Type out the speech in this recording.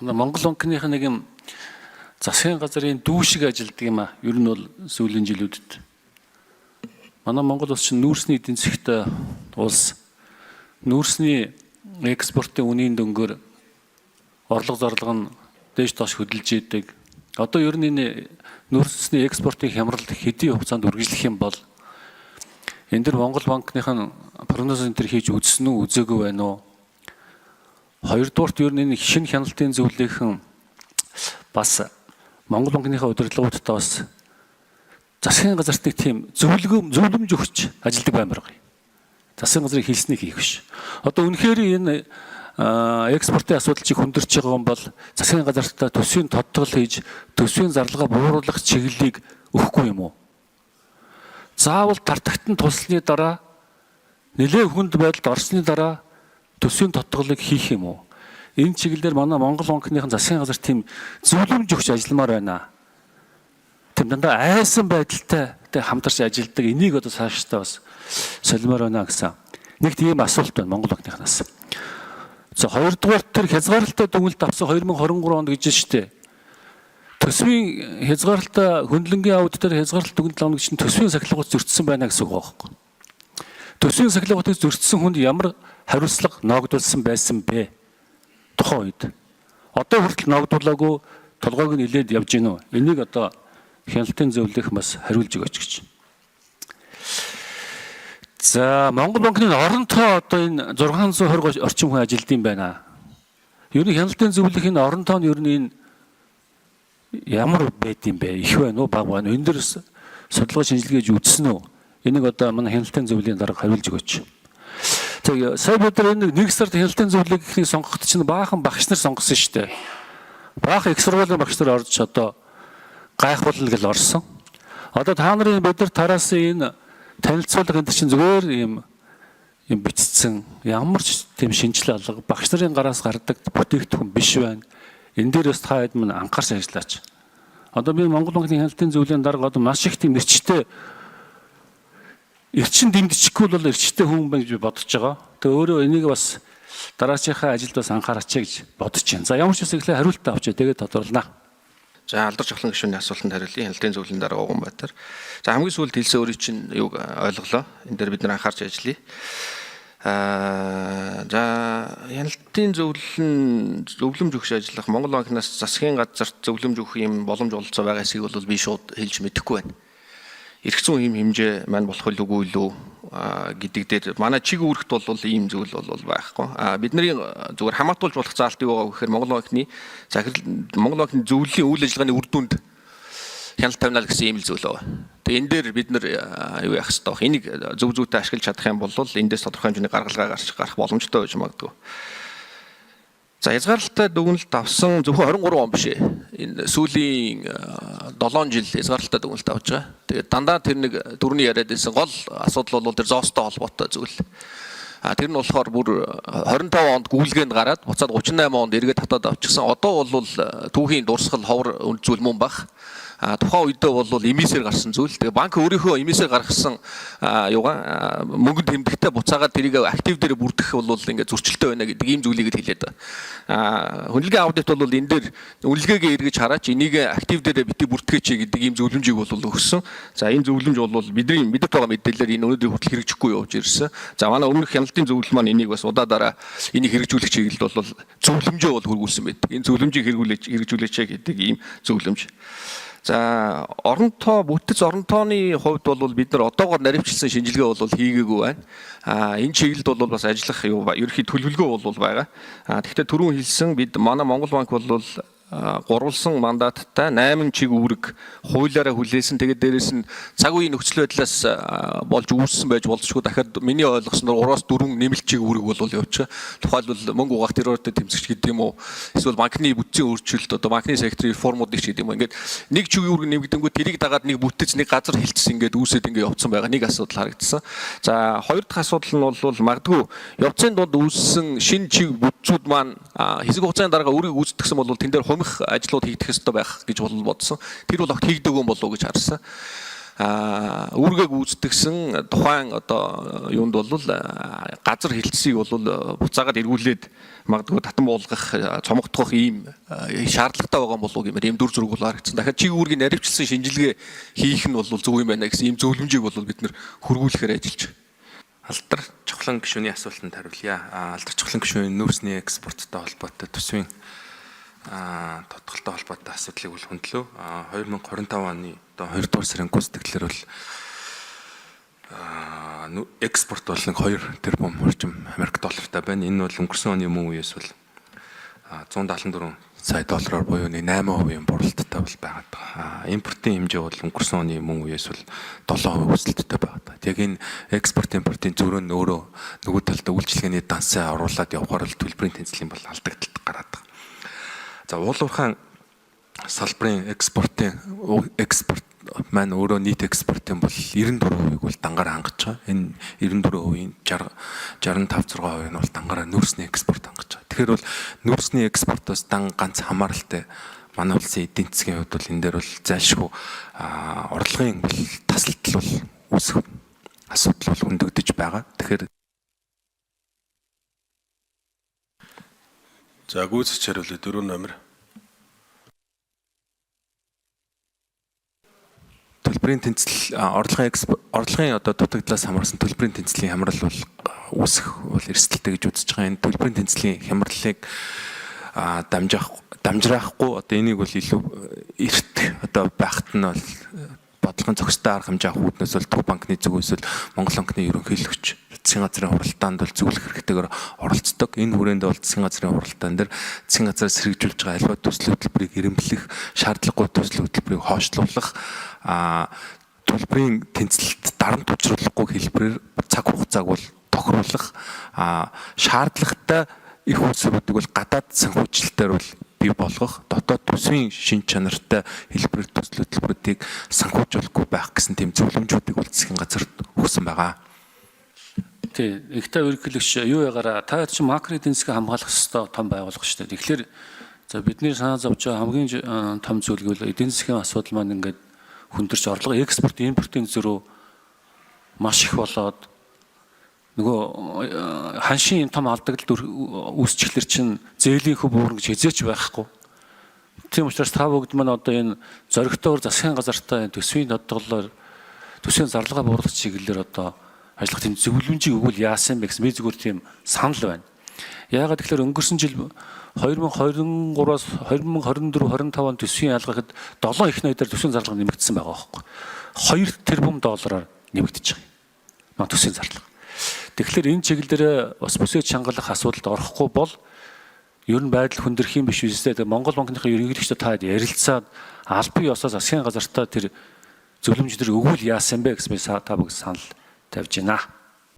манай Монгол банкных нэг юм засгийн газрын дүү шиг ажилдаг юм а. Ер нь бол сүүлийн жилүүдэд. Манай Монгол улс чинь нүүрсний эдийн засгт улс. Нүүрсний экспортын үнийн дөнгөөр орлого зарлага нь дээш доош хөдөлж идэг. Одоо ер нь энэ нүүрсний экспортын хямрал хэдийн хугацаанд үргэлжлэх юм бол энэ дэр Монгол банкныхын прогноз энэ төр хийж үзсэн үү, үзээгүй байна уу? Хоёрдугаарт ер нь энэ шинэ хяналтын зөвлөлийн бас Монгол банкныхаа удирдлагуудтай бас засгийн газарт нэг тийм зөвлөмж өгч ажилладаг баймар байгаа. Засгийн газрын хэлснийг хийх биш. Одоо үнэхээр энэ экспортын асуудал чиг хүндэрч байгаа юм бол засгийн газартаа төсвийн тодтгол хийж төсвийн зарлага бууруулах чиглэлийг өгөхгүй юм уу? Заавал тартагтан тусланы дараа нэлээд хүнд байдалд орсны дараа төсвийн тодтголыг хийх юм уу? Энэ чиглэлээр манай Монгол банкныхын засгийн газар тийм зөвлөмж өгч ажилламаар байна. Тийм дандаа айсан байдалтай хамтарч ажилладаг энийг одоо цаашдаа бас солимоор байна гэсэн. Нэг тийм асуулт байна Монгол банкныхнаас. За хоёрдугаар тэр хязгаарлалтай дүгнэлт авсан 2023 онд гэж штэ. Төсвийн хязгаарлалтай хөндлөнгийн аудит дээр хязгаарлалт дүгнэлт авах гэж төсвийн сахилгууд зөрчсөн байна гэсэн үг байхгүй. Төсвийн сахилгуудыг зөрчсөн хүнд ямар хариуцлага ногдуулсан байсан бэ? Тухайн үед. Одоо хүртэл ногдуулаагүй толгойг нь нилээд явж гинөө. Энийг одоо хяналтын зөвлөх бас хариулж өгөөч гэж. За Монгол банкны оронтой одоо энэ 620 орчим хүн ажилд юм байна. Ер нь хяналтын зөвлөх энэ оронтой нь ер нь энэ ямар байд юм бэ? Их байна уу, бага байна уу? Энэ дэр судалгаа шинжилгээж үзсэн үү? Энийг одоо манай хяналтын зөвлөлийн дарга хариулж өгөөч. За сая бид энэ нэг сард хяналтын зөвлөлийг ихний сонгоход чинь баахан багш нар сонгосон шүү дээ. Баахан их сургуулийн багш нар орж одоо гайхуулна гэж орсон. Одоо та нарын бид нар тараас энэ танилцуулга энэ чинь зүгээр юм бичсэн ямар ч тийм шинжилгээ алга багш нарын гараас гардаг бүтээгдэхүүн биш байна. Энэ дээр бас та хэд мань анхаарч ажиллаач. Одоо би Монгол банкны хяналтын зөвлөлийн дарга одоо маш их тийм нэрчтэй эрчин дэмжихгүй бол эрчтэй хүн байна гэж бодож байгаа. Тэгээ өөрөө энийг бас дараачихаа ажилд бас анхаараач гэж бодож байна. За ямар ч үс ихлэ хариулт авчаа тэгээд тодруулнаа. За алдарч ахлан гишүүний асуултанд хариулъя. Хяналтын зөвлөлийн дарга Уганбаатар. За хамгийн сүүлд хэлсэн өөрийн чинь юуг ойлголоо. Энэ дээр бид нар анхаарч ажиллая. За хяналтын зөвлөмж өгч ажиллах Монгол банкнаас засгийн газарт зөвлөмж өгөх юм боломж олцоо байгаа эсэхийг бол би шууд хэлж мэдэхгүй байна. Ирэх зүүн юм хэмжээ маань болох үгүй юу гэдэг дээр манай чиг үүрэгт бол ийм зүйл бол байхгүй. Бидний зүгээр хамаатуулж болох заалт юу байгаа вэ гэхээр Монгол банкны зөвлөлийн үйл ажиллагааны үр дүнд хяналт тавина гэсэн ийм л зүйл байгаа. Тэгээ энэ дээр бид нар юу яах хэрэгтэй вэ? Энийг зөв зүйтэй ашиглаж чадах юм бол эндээс тодорхой хэмжээний гаргалгаа гарах боломжтой байж магадгүй. За хязгаарлалтай дүгнэлт авсан зөвхөн 23 он биш ээ. Энэ сүүлийн 7 жил хязгаарлалтай дүгнэлт авч байгаа. Тэгээд дандаа тэр нэг дөрөвний яриад байсан гол асуудал бол тэр зоостой холбоотой зүйл. Тэр нь болохоор бүр 25 онд гүйлгээнд гараад буцаад 38 онд эргээд татаад авчихсан. Одоо бол түүхийн дурсгал ховор үнд зүйл мөн бах. Тухайн үедээ бол эмисээр гарсан зүйл. Тэгээ банк өөрийнхөө эмисээр гаргасан мөнгөнд тэмдэгтээ буцаагаад тэрийг актив дээр бүрдэх бол ингээд зөрчилтэй байна гэдэг ийм зүйлийг хэлээд байна. Хөндлөгийн аудит бол энэ дээр үнэлгээгээ эргэж хараач энийг актив дээр бити бүртгэж гэдэг ийм зөвлөмжийг бол өгсөн. За энэ зөвлөмж бол бидний мэддэг байгаа мэдээлэлээр энэ өнөөдөр хүртэл хэрэгжихгүй явж ирсэн. За манай өмнөх хяналтын зөвлөл маань энийг бас удаа энийг хэрэгжүүлэх чиглэлд бол зөвлөмжөө бол хөргүүлсэн байдаг. Энэ зөвлөмжийг хэрэгжүүлээч гэдэг ийм зөвлөмж. За бүтэц оронтооны хувьд бол бид нар одоогоор наривчлсан шинжилгээ бол хийгээгүй байна. Энэ чиглэлд бол бас ажиллах ерөнхий төлөвлөгөө бол байгаа. Тэгэхдээ түрүүн хэлсэн бид манай Монгол банк бол гурвалсан мандаттай 8 чиг үүрэг хуулиараа хүлээсэн. Тэгээд дээрэс нь цаг үеийн нөхцөл байдлаас болж үүссэн байж болзошгүй дахиад миний ойлгосноор 3-4 нэмэлт чиг үүрэг бол явж байгаа. Тухайлбал мөнгө угаах террортэй тэмцэгч гэдэг юм уу? Эсвэл банкны бүтцийн өөрчлөлт одоо банкны секторын реформуудыг ч гэдэг юм уу. Ингээд нэг чиг үүрэг нэмэгдэнгүүт тэрийг дагаад нэг бүтэц нэг газар хилцсэн ингээд үүсээд ингээд явцсан байгаа нэг асуудал харагдсан. За хоёр дахь асуудал нь бол магадгүй явцын донд үүссэн шинэ чиг бүтцүүд маань хэсэг хугацааны дараа өөрийг үүсгэсэн бол тэн дээр ажлууд хийгдэх ёстой байх гэж бодсон. Тэр бол огт хийгдээгүй болов уу гэж харсан. үүргээ гүйцэтгэсэн тухайн одоо юунд бол газар хилцсийг бол буцаагаад эргүүлээд магадгүй татан буулгах, цомогдох ийм шаардлагатай байгаа болов уу гэмээр ийм дүр зураг бол харагдсан. Дахиад чиг үүргийн наривчлсан шинжилгээ хийх нь бол зөв юм байна гэсэн ийм зөвлөмжийг бол бид нэр хөргүүлэхээр ажиллаж байна. Алдар чухлан гишүүний асуултанд хариулъя. Алдар чухлан гишүүний нүүрсний экспорттой холбоотой төсвийн тодголтой холбоотой асуудлыг бол хөндлөө. 2025 оны одоо 2 дугаар сарын гүйцэтгэлээр бол экспорт бол 2 тэрбум орчим Америк доллартай байна. Энэ бол өнгөрсөн оны мөн үеэс бол 174 сая доллараар буюу 8% буралттай бол байгаа. Импортын хэмжээ бол өнгөрсөн оны мөн үеэс бол 7% өсөлттэй байгаа. Яг энэ экспорт импортын зөрөө нь өөрөө нөгөө талд үйлчилгээний дансаа оруулаад явахаар л төлбөрийн тэнцлийн бол алдагдaltaд гараад байгаа. За уул уурхайн салбарын экспорт маань өөрөө нийт экспортын бол 94%-ийг бол дангаараа хангаж байгаа. Энэ 94%-ийн 65-6% нь бол дангаараа нүүрсний экспорт хангаж байгаа. Тэгэхээр бол нүүрсний экспортоос ганц хамааралтай манай улсын эдийн засгийн хувьд бол энэ дээр бол зайлшгүй орлогын тасалдал бол үүсэх асуудал бол хөндөгдөж байгаа. Тэгэхээр за гүйцэтгэж хариулъя 4 номер. төлбөрийн тэнцэл орлогын одоо дутагдлаас хамаарсан төлбөрийн тэнцлийн хямрал бол үүсэх бол эрсдэлтэй гэж үзэж байгаа. Энэ төлбөрийн тэнцлийн хямралыг дамжраахгүй одоо энийг бол илүү эрт одоо байхад нь бол бодлогын зохистой арга хэмжээ авах үүднээс бол Төв банкны зүгээс л Монгол банкны ерөнхийлөгч засгийн газрын хуралдаанд бол зөвлөх хэрэгтэйгээр оролцдог. Энэ хүрээнд бол засгийн газрын хуралдаан дээр засгийн газраас хэрэгжүүлж байгаа альва төслийн хөтөлбөрийг эрэмблэх, шаардлагагүй төслийн хөтөлбөрийг хойшлуулах, төлбөрийн тэнцэлд дарамт учруулахгүй хэлбэрээр цаг хугацааг бол тохируулах, шаардлагатай их үйлсүүдийг бол гадаад санхүүжилтээр бол бий болгох, дотоод төсвийн шин чанартай хэлбэрээр төсөл хөтөлбөрүүдийг санхүүжүүлэхгүй байх гэсэн тийм зөвлөмжүүдийг бол засгийн газарт өгсөн байгаа. Тий, ихтэй ерөнхийлөгч юу ягаараа та чинь макро эдийн засгийг хамгаалах ёстой том байгууллага шүү дээ. Тэгэхээр за бидний санаа зовж байгаа хамгийн том зүйл гэвэл эдийн засгийн асуудал маань ингээд хүндэрч орлого экспорт импортын зөрүү маш их болоод нөгөө ханшийн том алдагдал үүсчихлэр чинь зээлийн хөв буурна гэж хизээч байхгүй. Тийм учраас та бүгд маань одоо энэ зоригтойгоор засгийн газартаа төсвийн тодголоор төсвийн зарлага бууруулах чиглэлээр одоо ажиллах тийм зөвлөмжийг өгвөл яасан бэ гэсэн би зүгээр тийм санал байна. Яагаад тэгэхээр өнгөрсөн жил 2023-аас 2024-25 он төсвийн ялгахад 7 их найдаар төсвийн зарлага нэмэгдсэн байгаа байхгүй. 2 тэрбум доллараар нэмэгдэж байгаа. Маань төсвийн зарлага. Тэгэхээр энэ чиглэлээр бас бүсэд чангалах асуудалд орохгүй бол ер нь байдал хүндрэх юм биш үстэй. Монгол банкныхаа ерөнхийлөгчтэй таад ярилцаад албан ёсоос засгийн газартаа тэр зөвлөмжлөр өгвөл яасан бэ гэсэн би та бүгд санал тавьж байна.